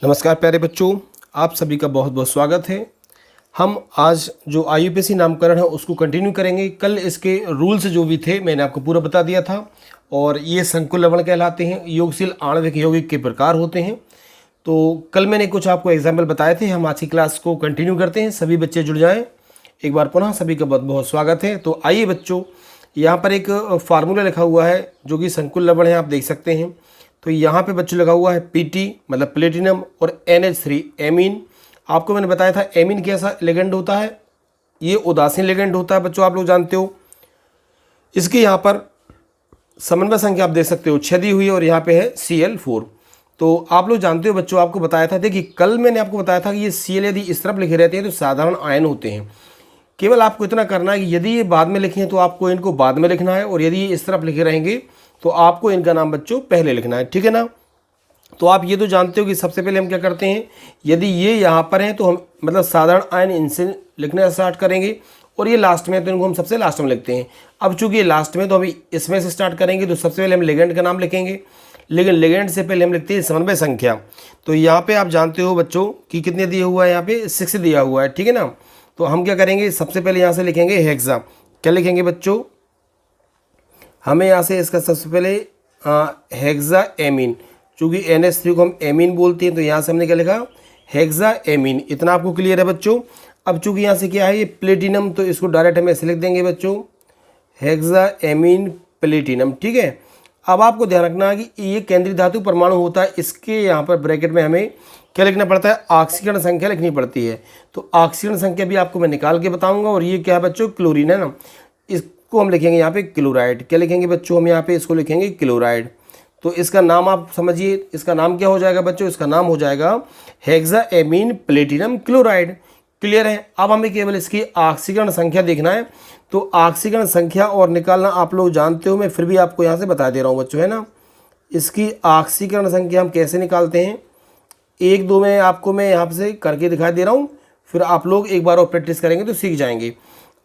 नमस्कार प्यारे बच्चों, आप सभी का बहुत बहुत स्वागत है। हम आज जो आईयूपीएसी नामकरण है उसको कंटिन्यू करेंगे। कल इसके रूल्स जो भी थे मैंने आपको पूरा बता दिया था और ये संकुल लवण कहलाते हैं। योगशील आणविक यौगिक के प्रकार होते हैं। तो कल मैंने कुछ आपको एग्जाम्पल बताए थे। हम आज की क्लास को कंटिन्यू करते हैं। सभी बच्चे जुड़ जाएँ। एक बार पुनः सभी का बहुत बहुत स्वागत है। तो आइए बच्चों, यहाँ पर एक फार्मूला लिखा हुआ है जो कि संकुल लवण है, आप देख सकते हैं। तो यहाँ पे बच्चों लगा हुआ है Pt मतलब प्लेटिनम और NH3 एमीन। आपको मैंने बताया था एमीन कैसा लिगेंड होता है, ये उदासीन लिगेंड होता है बच्चों, आप लोग जानते हो। इसके यहाँ पर समन्वय संख्या आप देख सकते हो 6 दी हुई है और यहाँ पे है Cl4। तो आप लोग जानते हो बच्चों, आपको बताया था, देखिए कल मैंने आपको बताया था कि ये Cl यदि इस तरफ लिखे रहते हैं तो साधारण आयन होते हैं। केवल आपको इतना करना है कि यदि ये बाद में लिखे हैं तो आपको इनको बाद में लिखना है, और यदि ये इस तरफ लिखे रहेंगे तो आपको इनका नाम बच्चों पहले लिखना है, ठीक है ना। तो आप ये तो जानते हो कि सबसे पहले हम क्या करते हैं, यदि ये यहाँ पर हैं तो हम मतलब साधारण आयन इनसे लिखना स्टार्ट करेंगे, और ये लास्ट में तो इनको हम सबसे लास्ट में लिखते हैं। अब चूंकि ये लास्ट में तो अभी इसमें से स्टार्ट करेंगे, तो सबसे पहले हम लिगेंड का नाम लिखेंगे, लेकिन लिगेंड से पहले हम लिखते हैं समन्वय संख्या। तो यहाँ पे आप जानते हो बच्चों कि कितने दिया हुआ है, यहाँ पे 6 दिया हुआ है, ठीक है ना। तो हम क्या करेंगे, सबसे पहले यहाँ से लिखेंगे हेक्सा। क्या लिखेंगे बच्चों, हमें यहाँ से इसका सबसे पहले हेक्सा एमीन, चूँकि NH3 को हम एमीन बोलते हैं तो यहाँ से हमने क्या लिखा, हेक्सा एमीन। इतना आपको क्लियर है बच्चों। अब चूँकि यहाँ से क्या है, ये प्लेटिनम, तो इसको डायरेक्ट हम ऐसे लिख देंगे बच्चों, हेक्सा एमीन प्लेटिनम, ठीक है। अब आपको ध्यान रखना है कि ये केंद्रीय धातु परमाणु होता है, इसके यहाँ पर ब्रैकेट में हमें क्या लिखना पड़ता है, ऑक्सीकरण संख्या लिखनी पड़ती है। तो ऑक्सीकरण संख्या भी आपको मैं निकाल के बताऊंगा। और ये क्या है बच्चों, क्लोरीन है ना, इसको हम लिखेंगे यहाँ पे क्लोराइड। क्या लिखेंगे बच्चों, हम यहाँ पे इसको लिखेंगे क्लोराइड। तो इसका नाम आप समझिए, इसका नाम क्या हो जाएगा बच्चों, इसका नाम हो जाएगा hexa amine platinum chloride. Clear है। अब हमें केवल इसकी ऑक्सीकरण संख्या देखना है। तो ऑक्सीकरण संख्या और निकालना आप लोग जानते हो, मैं फिर भी आपको यहाँ से बता दे रहा हूँ बच्चों, है ना। इसकी ऑक्सीकरण संख्या हम कैसे निकालते हैं, 1-2 में आपको मैं यहाँ से करके दिखा दे रहा हूँ, फिर आप लोग एक बार और प्रैक्टिस करेंगे तो सीख जाएंगे।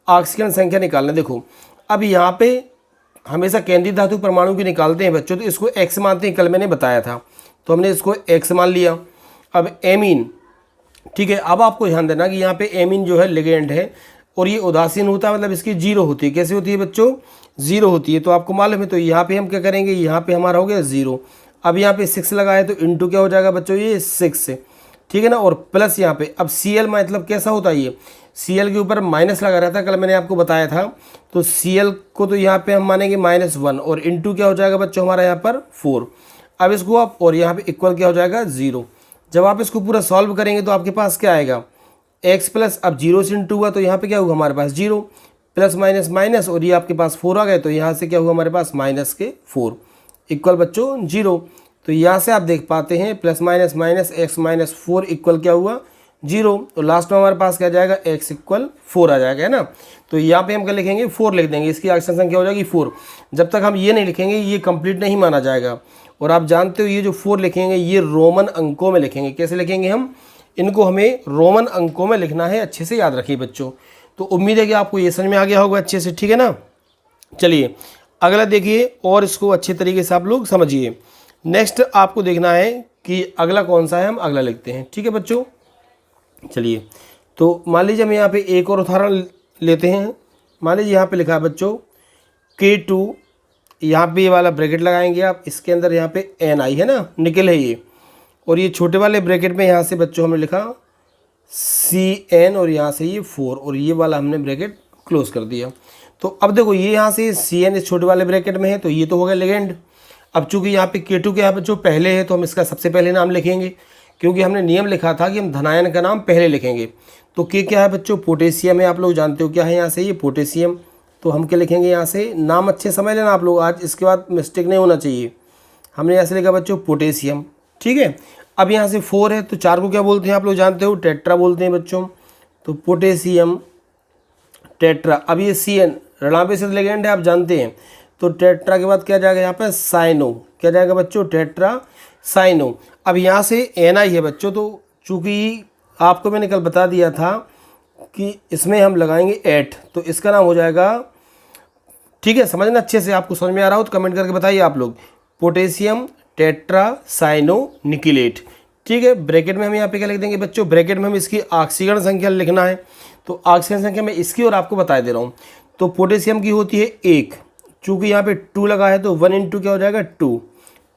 ऑक्सीकरण संख्या निकालना, देखो अब यहाँ पे हमेशा केंद्रीय धातु परमाणु की निकालते हैं बच्चों, तो इसको X मानते हैं, कल मैंने बताया था, तो हमने इसको X मान लिया। अब एमीन, ठीक है। अब आपको ध्यान देना कि यहाँ पे एमीन जो है लिगेंड है और ये उदासीन होता है, मतलब इसकी 0 होती है। कैसे होती है बच्चों, 0 होती है, तो आपको मालूम है। तो यहाँ पे हम क्या करेंगे, यहाँ पे हमारा हो गया 0। अब यहाँ पे 6 लगाए तो इंटू क्या हो जाएगा बच्चों, ये 6, ठीक है ना, और प्लस यहाँ पे। अब Cl मतलब कैसा होता है, ये Cl के ऊपर माइनस लगा रहता है, कल मैंने आपको बताया था। तो Cl को तो यहाँ पे हम मानेंगे -1, और इंटू क्या हो जाएगा बच्चों हमारा यहाँ पर 4। अब इसको आप, और यहाँ पे इक्वल क्या हो जाएगा 0। जब आप इसको पूरा सॉल्व करेंगे तो आपके पास क्या आएगा, x प्लस, अब 0 से इंटू हुआ तो यहाँ पे क्या होगा हमारे पास 0, प्लस माइनस माइनस, और ये आपके पास 4 आ गए, तो यहाँ से क्या हुआ हमारे पास -4 इक्वल बच्चों 0। तो यहाँ से आप देख पाते हैं plus minus minus x minus 4 equal क्या हुआ 0। तो लास्ट में हमारे पास क्या जाएगा, x इक्वल 4 आ जाएगा, है ना। तो यहाँ पे हम क्या लिखेंगे, 4 लिख देंगे, इसकी ऑक्सीजन संख्या हो जाएगी 4। जब तक हम ये नहीं लिखेंगे ये कंप्लीट नहीं माना जाएगा। और आप जानते हो ये जो 4 लिखेंगे ये रोमन अंकों में लिखेंगे। कैसे लिखेंगे हम, इनको हमें रोमन अंकों में लिखना है, अच्छे से याद रखिए बच्चों। तो उम्मीद है कि आपको ये समझ में आ गया होगा अच्छे से, ठीक है ना। चलिए अगला देखिए, और इसको अच्छे तरीके से आप लोग समझिए। नेक्स्ट आपको देखना है कि अगला कौन सा है, हम अगला लिखते हैं, ठीक है बच्चों। चलिए, तो मान लीजिए हम यहाँ पे एक और उदाहरण लेते हैं। मान लीजिए यहाँ पे लिखा है बच्चों K2, यहाँ पे ये वाला ब्रैकेट लगाएंगे आप, इसके अंदर यहाँ पे Ni है ना, निकल है ये, और ये छोटे वाले ब्रैकेट में यहाँ से बच्चों हमने लिखा Cn, और यहाँ से ये 4, और ये वाला हमने ब्रैकेट क्लोज कर दिया। तो अब देखो ये यहाँ से Cn इस छोटे वाले ब्रैकेट में है, तो ये तो हो गया लिगेंड। अब चूंकि यहाँ पे K2 के यहाँ पे जो पहले है तो हम इसका सबसे पहले नाम लिखेंगे, क्योंकि हमने नियम लिखा था कि हम धनायन का नाम पहले लिखेंगे। तो K क्या है बच्चों, पोटेशियम है, आप लोग जानते हो क्या है यहाँ से, ये पोटेशियम। तो हम क्या लिखेंगे यहाँ से, नाम अच्छे समझ लेना आप लोग, आज इसके बाद मिस्टेक नहीं होना चाहिए। हमने यहाँ से लिखा बच्चों पोटेशियम, ठीक है। अब यहाँ से 4 है, तो 4 को क्या बोलते हैं आप लोग जानते हो, टेट्रा बोलते हैं बच्चों। तो पोटेशियम टेट्रा। अब ये Cn ऋणावेश लिगेंड है, आप जानते हैं। तो टेट्रा के बाद क्या जाएगा यहाँ पे, साइनो। क्या जाएगा बच्चों, टेट्रा साइनो। अब यहाँ से Ni है बच्चों, तो चूँकि आपको मैंने कल बता दिया था कि इसमें हम लगाएंगे 8, तो इसका नाम हो जाएगा, ठीक है। समझना अच्छे से, आपको समझ में आ रहा हो तो कमेंट करके बताइए आप लोग। पोटेशियम टेट्रा साइनो निकिलेट, ठीक है। ब्रैकेट में हम यहाँ पे क्या लिख देंगे बच्चों, ब्रैकेट में हम इसकी ऑक्सीकरण संख्या लिखना है, तो ऑक्सीजन संख्या मैं इसकी और आपको बता दे रहा हूँ। तो पोटेशियम की होती है 1, चूँकि यहाँ पे 2 लगा है तो 1 इंटू क्या हो जाएगा 2,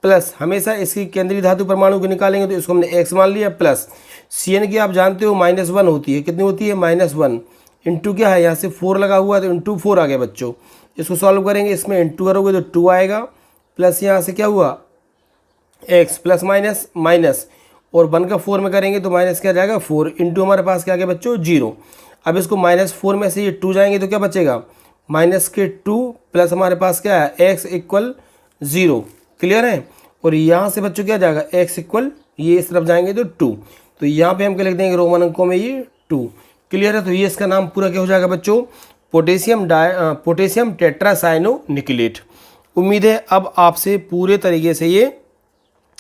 प्लस हमेशा इसकी केंद्रीय धातु परमाणु को निकालेंगे तो इसको हमने x मान लिया, प्लस Cn की आप जानते हो -1 होती है, कितनी होती है -1, इंटू क्या है यहाँ से 4 लगा हुआ है तो इंटू 4 आ गया बच्चों। इसको सॉल्व करेंगे, इसमें इंटू करोगे तो 2 आएगा, प्लस यहाँ से क्या हुआ x प्लस माइनस माइनस, और 1 का 4 में करेंगे तो माइनस क्या जाएगा 4, इंटू हमारे पास क्या आ गया बच्चों 0। अब इसको -4 में से ये 2 जाएंगे तो क्या बचेगा -2, प्लस हमारे पास क्या है x इक्वल 0। क्लियर है। और यहाँ से बच्चों क्या जाएगा x इक्वल, ये इस तरफ जाएंगे तो 2, तो यहाँ पे हम क्या लिख देंगे रोमन अंकों में ये 2। क्लियर है। तो ये इसका नाम पूरा क्या हो जाएगा बच्चों, पोटेशियम टेट्रासाइनोनिकलेट। उम्मीद है अब आपसे पूरे तरीके से ये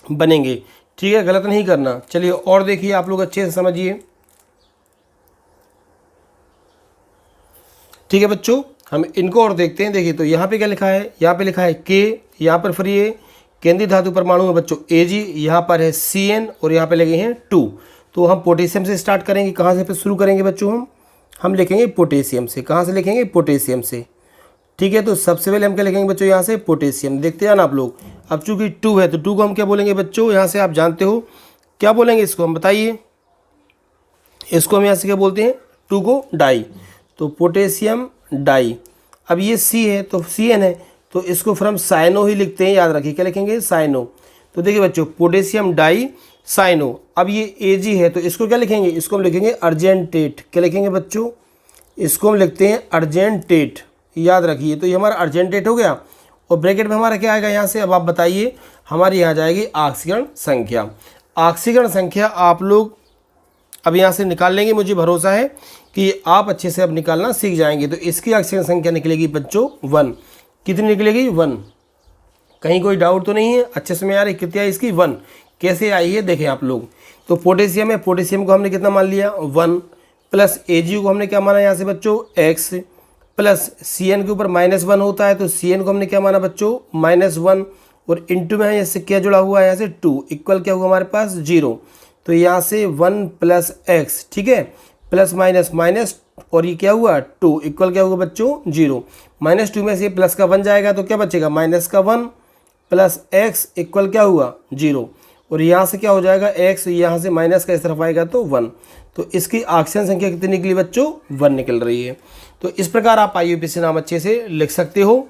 बनेंगे, ठीक है, गलत नहीं करना। चलिए और देखिए आप लोग अच्छे से समझिए, ठीक है बच्चों। हम इनको और देखते हैं। देखिए तो यहाँ पे क्या लिखा है, यहाँ पे लिखा है K, यहाँ पर फिर ये केंद्रीय धातु परमाणु में बच्चों Ag, यहाँ पर है Cn और यहाँ पे लगे हैं 2। तो हम पोटेशियम से स्टार्ट करेंगे, कहाँ से फिर शुरू करेंगे बच्चों, हम लिखेंगे पोटेशियम से। कहाँ से लिखेंगे, पोटेशियम से, ठीक है। तो सबसे पहले हम क्या लिखेंगे बच्चों, यहाँ से पोटेशियम, देखते हैं ना आप लोग। अब चूंकि 2 है तो 2 को हम क्या बोलेंगे बच्चों, यहाँ से आप जानते हो क्या बोलेंगे इसको, हम बताइए। इसको हम यहाँ से क्या बोलते हैं, 2 को डाई, तो पोटेशियम डाई। अब ये C है तो Cn है, तो इसको फिर हम साइनो ही लिखते हैं, याद रखिए क्या लिखेंगे साइनो। तो देखिए बच्चों पोटेशियम डाई साइनो। अब ये Ag है तो इसको क्या लिखेंगे, इसको हम लिखेंगे अर्जेंटेट। क्या लिखेंगे बच्चों, इसको हम लिखते हैं अर्जेंटेट, याद रखिए। तो ये हमारा अर्जेंटेट हो गया, और ब्रैकेट में हमारा क्या आएगा यहाँ से, अब आप बताइए, हमारी यहाँ जाएगी ऑक्सीकरण संख्या। ऑक्सीकरण संख्या आप लोग अब यहाँ से निकाल लेंगे, मुझे भरोसा है कि आप अच्छे से अब निकालना सीख जाएंगे। तो इसकी ऑक्सीजन संख्या निकलेगी बच्चों 1। कितनी निकलेगी 1, कहीं कोई डाउट तो नहीं है, अच्छे से में आ रही, कितनी आई इसकी 1। कैसे आई है देखें आप लोग। तो पोटेशियम है, पोटेशियम को हमने कितना मान लिया 1, प्लस Ag को हमने क्या माना यहाँ से बच्चों x, प्लस Cn के ऊपर -1 होता है तो Cn को हमने क्या माना बच्चों -1, और इंटू में यहाँ से क्या जुड़ा हुआ है यहाँ से 2, इक्वल क्या हुआ हमारे पास 0। तो यहाँ से 1 प्लस x, ठीक है, प्लस माइनस माइनस, और ये क्या हुआ 2, इक्वल क्या हुआ बच्चों 0। -2 में से प्लस का 1 जाएगा तो क्या बचेगा -1 प्लस x इक्वल क्या हुआ 0, और यहाँ से क्या हो जाएगा x, यहाँ से माइनस का इस तरफ आएगा तो 1। तो इसकी ऑक्सीजन संख्या कितनी निकली बच्चों 1 निकल रही है। तो इस प्रकार आप IUPAC नाम अच्छे से लिख सकते हो,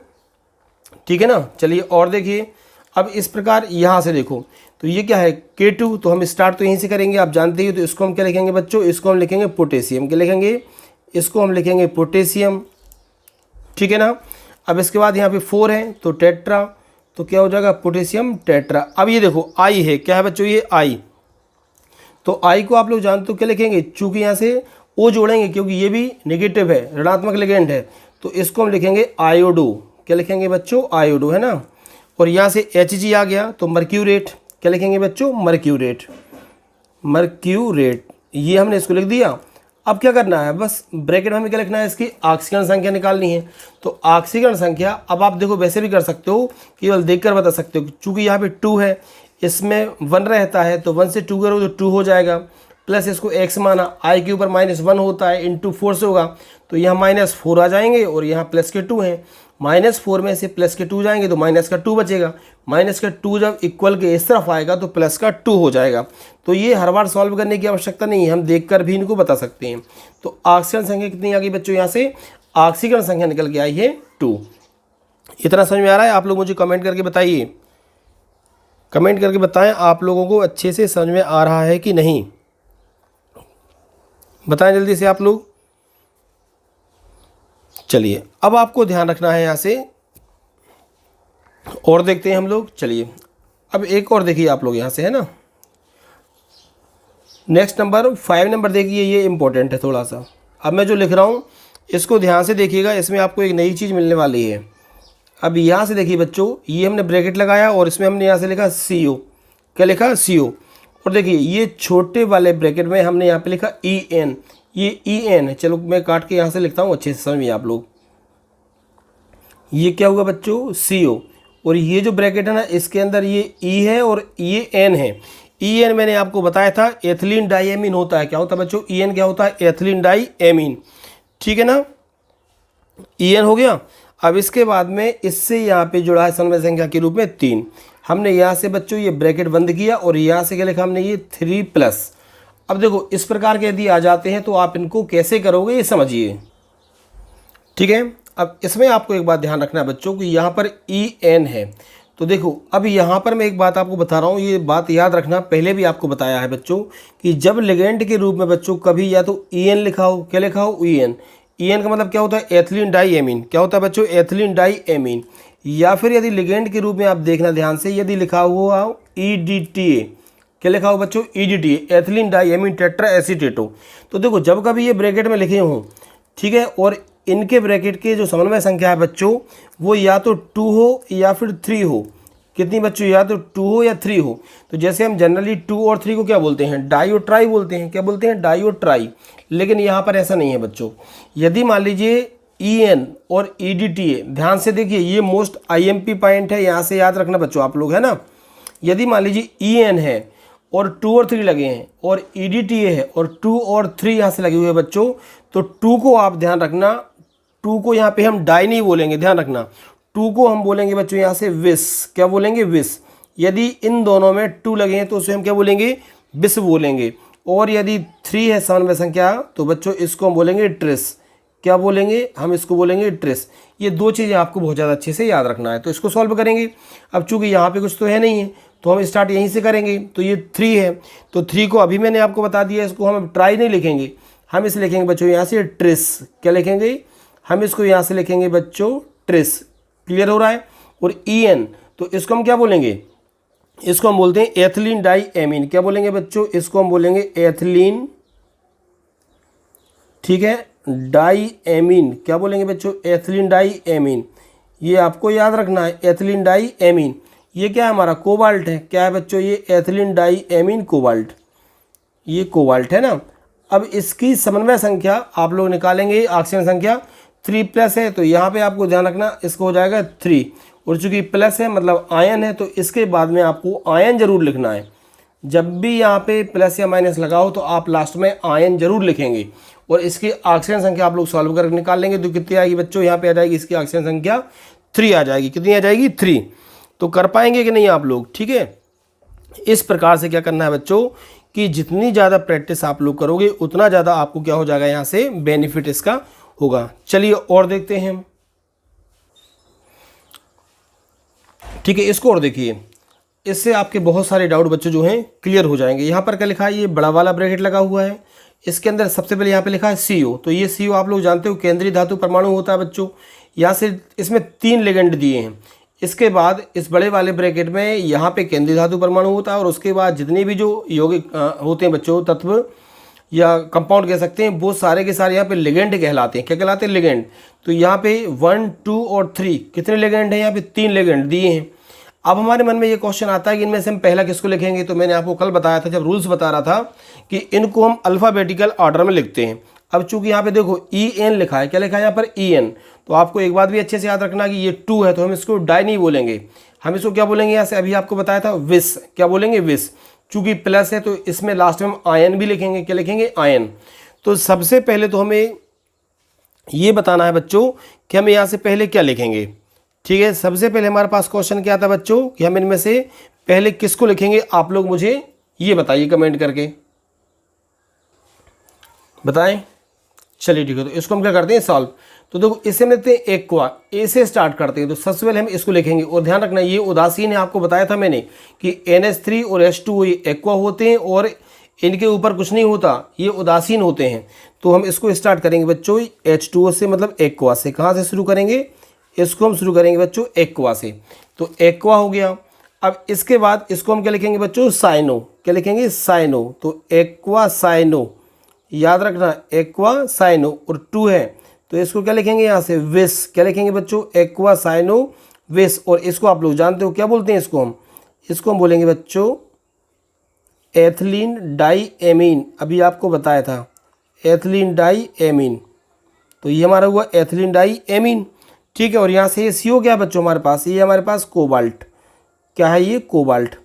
ठीक है ना। चलिए और देखिए, अब इस प्रकार यहाँ से देखो, तो ये क्या है K2, तो हम स्टार्ट तो यहीं से करेंगे, आप जानते ही। तो इसको हम क्या लिखेंगे बच्चों, इसको हम लिखेंगे पोटेशियम। क्या लिखेंगे, इसको हम लिखेंगे पोटेशियम, ठीक है ना। अब इसके बाद यहाँ पे 4 है तो टेट्रा, तो क्या हो जाएगा पोटेशियम टेट्रा। अब ये देखो I है, क्या है बच्चों ये I, तो I को आप लोग जानते हो क्या लिखेंगे, चूँकि यहाँ से O जोड़ेंगे क्योंकि ये भी नेगेटिव है, ऋणात्मक लिगेंड है, तो इसको हम लिखेंगे आयोडो। क्या लिखेंगे बच्चों आयोडो, है ना। और यहाँ से Hg आ गया तो मर्क्यूरेट। क्या लिखेंगे बच्चों मर्क्यूरेट, मर्क्यूरेट, ये हमने इसको लिख दिया। अब क्या करना है, बस ब्रैकेट में हमें क्या लिखना है, इसकी ऑक्सीकरण संख्या निकालनी है। तो ऑक्सीकरण संख्या अब आप देखो वैसे भी कर सकते हो, केवल देखकर बता सकते हो, चूँकि यहाँ पे 2 है, इसमें 1 रहता है तो 1 से 2 करो तो 2 हो जाएगा, प्लस इसको x माना, I के ऊपर -1 होता है, इंटू 4 से होगा, तो यहाँ -4 आ जाएंगे, और यहाँ प्लस के 2 हैं, -4 में से प्लस के 2 जाएंगे तो माइनस का 2 बचेगा। माइनस का 2 जब इक्वल के इस तरफ आएगा तो प्लस का 2 हो जाएगा। तो ये हर बार सॉल्व करने की आवश्यकता नहीं है, हम देखकर भी इनको बता सकते हैं। तो ऑक्सीजन संख्या कितनी आ गई बच्चों, यहाँ से ऑक्सीजन संख्या निकल के आई है 2। इतना समझ में आ रहा है, आप लोग मुझे कमेंट करके बताइए, कमेंट करके बताएं आप लोगों को अच्छे से समझ में आ रहा है कि नहीं, बताएं जल्दी से आप लोग। चलिए अब आपको ध्यान रखना है यहाँ से, और देखते हैं हम लोग। चलिए अब एक और देखिए आप लोग यहाँ से, है ना। नेक्स्ट नंबर 5 नंबर देखिए, ये इंपॉर्टेंट है थोड़ा सा। अब मैं जो लिख रहा हूँ इसको ध्यान से देखिएगा, इसमें आपको एक नई चीज़ मिलने वाली है। अब यहाँ से देखिए बच्चों, ये हमने ब्रैकेट लगाया और इसमें हमने यहाँ से लिखा CO। क्या लिखा CO, और देखिए ये छोटे वाले ब्रैकेट में हमने यहाँ पे लिखा EN, ये EN है। चलो मैं काट के यहाँ से लिखता हूँ, अच्छे से समझिए आप लोग। ये क्या हुआ बच्चों CO, और ये जो ब्रैकेट है ना इसके अंदर ये E है और ये N है। EN मैंने आपको बताया था एथिलीन डाइएमीन होता है। क्या होता है बच्चों? EN क्या होता है? Ethylene diamine. ठीक है ना, EN हो गया। अब इसके बाद में इससे यहाँ पे जुड़ा है समन्वय संख्या के रूप में 3। हमने यहाँ से बच्चों ये ब्रैकेट बंद किया और यहाँ से क्या लिखा हमने? ये 3+। अब देखो इस प्रकार के यदि आ जाते हैं तो आप इनको कैसे करोगे ये समझिए। ठीक है, अब इसमें आपको एक बात ध्यान रखना है बच्चों कि यहाँ पर EN है। तो देखो अब यहाँ पर मैं एक बात आपको बता रहा हूँ, ये बात याद रखना, पहले भी आपको बताया है बच्चों कि जब लिगेंड के रूप में बच्चों कभी या तो EN लिखा हो, क्या लिखा हो? EN। EN का मतलब क्या होता है? Ethylene diamine. क्या होता है बच्चों? Ethylene diamine. या फिर यदि लिगेंड के रूप में आप देखना ध्यान से, यदि लिखा हुआ EDTA, क्या लिखा हो बच्चों? EDTA, ethylene diamine tetra acetate. तो देखो जब कभी ये ब्रैकेट में लिखे हों, ठीक है, और इनके ब्रैकेट के जो समन्वय संख्या है बच्चों वो या तो 2 हो या फिर 3 हो। कितनी बच्चों? या तो 2 हो या 3 हो। तो जैसे हम जनरली 2 और 3 को क्या बोलते हैं? डाई और ट्राई बोलते हैं। क्या बोलते हैं? डाई और ट्राई। लेकिन यहाँ पर ऐसा नहीं है बच्चों। यदि मान लीजिए EN और EDTA, ध्यान से देखिए ये मोस्ट IMP पॉइंट है, यहाँ से याद रखना बच्चों आप लोग, है ना। यदि मान लीजिए EN है और 2 और 3 लगे हैं और EDTA है और 2 और 3 यहाँ से लगे हुए हैं बच्चों, तो 2 को आप ध्यान रखना, 2 को यहाँ पे हम डाई नहीं बोलेंगे, ध्यान रखना। 2 को हम बोलेंगे बच्चों यहाँ से विस। क्या बोलेंगे? विस। यदि इन दोनों में 2 लगे हैं तो उसे हम क्या बोलेंगे? विस बोलेंगे। और यदि 3 है समन्वय संख्या तो बच्चों इसको हम बोलेंगे ट्रिस। क्या बोलेंगे? हम इसको बोलेंगे ट्रिस। ये 2 चीज़ें आपको बहुत ज़्यादा अच्छे से याद रखना है। तो इसको सॉल्व करेंगे। अब चूंकि यहाँ पे कुछ तो है नहीं है तो हम स्टार्ट यहीं से करेंगे। तो ये 3 है, तो 3 को अभी मैंने आपको बता दिया, इसको हम ट्राई नहीं लिखेंगे, हम इसे लिखेंगे बच्चों यहाँ से ट्रिस। क्या लिखेंगे? हम इसको यहाँ से लिखेंगे बच्चों ट्रिस। क्लियर हो रहा है? और EN तो इसको हम क्या बोलेंगे? इसको हम बोलते हैं एथिलीन डाइएमीन। क्या बोलेंगे बच्चों? इसको हम बोलेंगे एथिलीन, ठीक है, डाइएमीन। क्या बोलेंगे बच्चों? Ethylene diamine. ये आपको याद रखना है, एथिलीन डाइएमीन। ये क्या है? हमारा कोबाल्ट है। क्या है बच्चों? ये एथिलीन डाइएमीन कोबाल्ट। ये कोबाल्ट है ना। अब इसकी समन्वय संख्या आप लोग निकालेंगे, ऑक्सीजन संख्या 3+ है, तो यहाँ पे आपको ध्यान रखना इसको हो जाएगा 3। और चूंकि प्लस है मतलब आयन है, तो इसके बाद में आपको आयन जरूर लिखना है। जब भी यहाँ पे प्लस या माइनस लगा हो तो आप लास्ट में आयन जरूर लिखेंगे। और इसकी ऑक्सीजन संख्या आप लोग सॉल्व करके निकाल लेंगे तो कितनी आएगी बच्चों? यहाँ पे आ जाएगी इसकी ऑक्सीजन संख्या 3 आ जाएगी। कितनी आ जाएगी? 3। तो कर पाएंगे कि नहीं आप लोग? ठीक है, इस प्रकार से क्या करना है बच्चों कि जितनी ज़्यादा प्रैक्टिस आप लोग करोगे उतना ज़्यादा आपको क्या हो जाएगा, यहाँ से बेनिफिट इसका होगा। चलिए और देखते हैं हम। ठीक है, इसको और देखिए, इससे आपके बहुत सारे डाउट बच्चों जो हैं क्लियर हो जाएंगे। यहाँ पर क्या लिखा है? ये बड़ा वाला ब्रैकेट लगा हुआ है, इसके अंदर सबसे पहले यहाँ पे लिखा है CO। तो ये CO आप लोग जानते हो केंद्रीय धातु परमाणु होता है बच्चों। यहाँ से इसमें 3 लिगेंड दिए हैं। इसके बाद इस बड़े वाले ब्रैकेट में यहाँ पे केंद्रीय धातु परमाणु होता है और उसके बाद जितने भी जो यौगिक होते हैं बच्चों, तत्व या कंपाउंड कह सकते हैं, वो सारे के सारे यहाँ पे लिगेंड कहलाते हैं। क्या कहलाते हैं? लिगेंड। तो यहाँ पे 1, 2 और 3 कितने लिगेंड हैं? यहाँ पे 3 लिगेंड दिए हैं। अब हमारे मन में ये क्वेश्चन आता है कि इनमें से हम पहला किसको लिखेंगे? तो मैंने आपको कल बताया था जब रूल्स बता रहा था कि इनको हम अल्फ़ाबेटिकल ऑर्डर में लिखते हैं। अब चूंकि यहाँ पे देखो EN लिखा है, क्या लिखा है यहाँ पर? EN। तो आपको एक बात भी अच्छे से याद रखना कि ये 2 है तो हम इसको डाई नहीं बोलेंगे, हम इसको क्या बोलेंगे? यहाँ से अभी आपको बताया था विस। क्या बोलेंगे? विस। चूंकि प्लस है तो इसमें लास्ट में हम आयन भी लिखेंगे। क्या लिखेंगे? आयन। तो सबसे पहले तो हमें ये बताना है बच्चों कि हम यहाँ से पहले क्या लिखेंगे। ठीक है, सबसे पहले हमारे पास क्वेश्चन क्या था बच्चों कि हम इनमें से पहले किसको लिखेंगे? आप लोग मुझे ये बताइए कमेंट करके बताएं। चलिए ठीक है, तो इसको हम क्या करते हैं? सॉल्व। तो देखो इसे हम लिखते हैं एक्वा, ए से स्टार्ट करते हैं। तो सबसे पहले हम इसको लिखेंगे और ध्यान रखना ये उदासीन है, आपको बताया था मैंने कि NH3 और H2O ये एक्वा होते हैं और इनके ऊपर कुछ नहीं होता, ये उदासीन होते हैं। तो हम इसको स्टार्ट करेंगे बच्चों H2O से, मतलब एक्वा से। कहाँ से शुरू करेंगे? इसको हम शुरू करेंगे बच्चों एक्वा से। तो एक्वा हो गया। अब इसके बाद इसको हम क्या लिखेंगे बच्चों? साइनो। क्या लिखेंगे? साइनो। तो एक्वा साइनो, याद रखना एक्वा साइनो। और 2 है तो इसको क्या लिखेंगे? यहाँ से विस। क्या लिखेंगे बच्चों? एक्वा साइनो विस। और इसको आप लोग जानते हो क्या बोलते हैं? इसको हम बोलेंगे बच्चों एथिलीन डाइएमीन। अभी आपको बताया था एथिलीन डाइएमीन। तो ये हमारा हुआ एथिलीन डाइएमीन। ठीक है, और यहाँ से ये CO क्या है बच्चों हमारे पास? ये हमारे पास कोबाल्ट। क्या है ये? कोबाल्ट।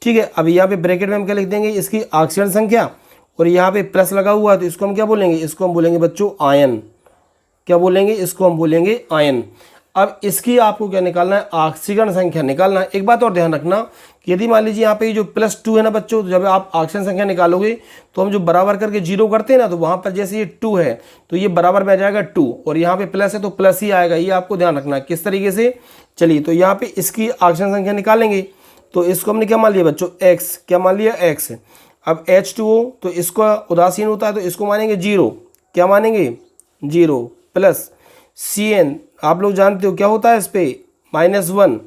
ठीक है, अब यहाँ पे ब्रैकेट में हम क्या लिख देंगे, इसकी ऑक्सीजन संख्या, और यहाँ पे प्लस लगा हुआ है तो इसको हम क्या बोलेंगे, इसको हम बोलेंगे बच्चों आयन। क्या बोलेंगे, इसको हम बोलेंगे आयन। अब इसकी आपको क्या निकालना है, ऑक्सीजन संख्या निकालना है। एक बात और ध्यान रखना कि यदि मान लीजिए यहाँ पे जो +2 है ना बच्चों, तो जब आप ऑक्सीजन संख्या निकालोगे तो हम जो बराबर करके 0 करते हैं ना, तो वहाँ पर जैसे ये 2 है तो ये बराबर में आ जाएगा 2, और यहाँ पे प्लस है तो प्लस ही आएगा। ये आपको ध्यान रखना है किस तरीके से। चलिए, तो यहाँ पे इसकी ऑक्सीजन संख्या निकालेंगे, तो इसको हमने क्या मान लिया बच्चों, x। क्या मान लिया, x। अब H2O तो इसका उदासीन होता है तो इसको मानेंगे 0। क्या मानेंगे, 0 प्लस CN, आप लोग जानते हो क्या होता है इस पे, -1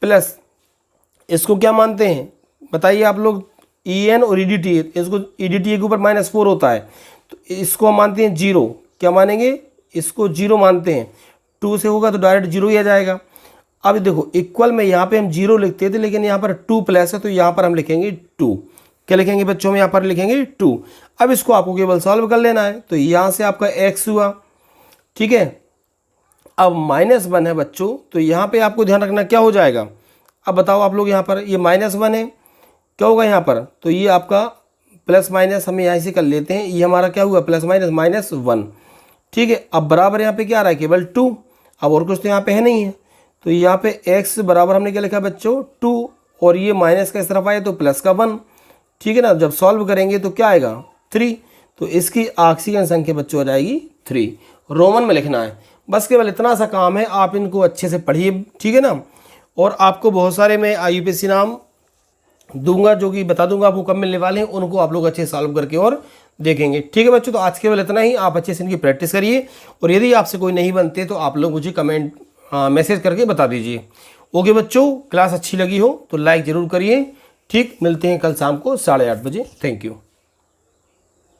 प्लस इसको क्या मानते हैं बताइए आप लोग, EN और EDTA। इसको EDTA के ऊपर -4 होता है तो इसको हम मानते हैं 0। क्या मानेंगे, इसको 0 मानते हैं। 2 से होगा तो डायरेक्ट 0 ही आ जाएगा। अब देखो इक्वल में यहाँ पे हम 0 लिखते थे, लेकिन यहाँ पर 2 प्लस है तो यहाँ पर हम लिखेंगे 2। क्या लिखेंगे बच्चों, हम यहाँ पर लिखेंगे 2। अब इसको आपको केवल सॉल्व कर लेना है, तो यहाँ से आपका x हुआ। ठीक है, अब -1 है बच्चों, तो यहाँ पे आपको ध्यान रखना क्या हो जाएगा। अब बताओ आप लोग, यहाँ पर ये -1 है, क्या होगा यहाँ पर, तो ये आपका प्लस माइनस हम यहाँ से कर लेते हैं, ये हमारा क्या हुआ, +-1। ठीक है, अब बराबर यहाँ पे क्या आ रहा है, केवल 2। अब और कुछ तो यहाँ पे है नहीं है, तो यहाँ पे x बराबर हमने क्या लिखा बच्चों, 2, और ये माइनस का इस तरफ आए तो प्लस का 1। ठीक है ना, जब सॉल्व करेंगे तो क्या आएगा, 3। तो इसकी ऑक्सीजन संख्या बच्चों आ जाएगी 3। रोमन में लिखना है, बस केवल इतना सा काम है, आप इनको अच्छे से पढ़िए। ठीक है ना, और आपको बहुत सारे मैं IUPAC नाम दूंगा जो कि बता दूंगा आपको कब मिलने वाले हैं, उनको आप लोग अच्छे से सॉल्व करके और देखेंगे। ठीक है बच्चों, तो आज केवल इतना ही, आप अच्छे से इनकी प्रैक्टिस करिए, और यदि आपसे कोई नहीं बनते तो आप लोग मुझे कमेंट मैसेज करके बता दीजिए। ओके बच्चों, क्लास अच्छी लगी हो तो लाइक ज़रूर करिए। ठीक, मिलते हैं कल शाम को 8:30 बजे। Thank you.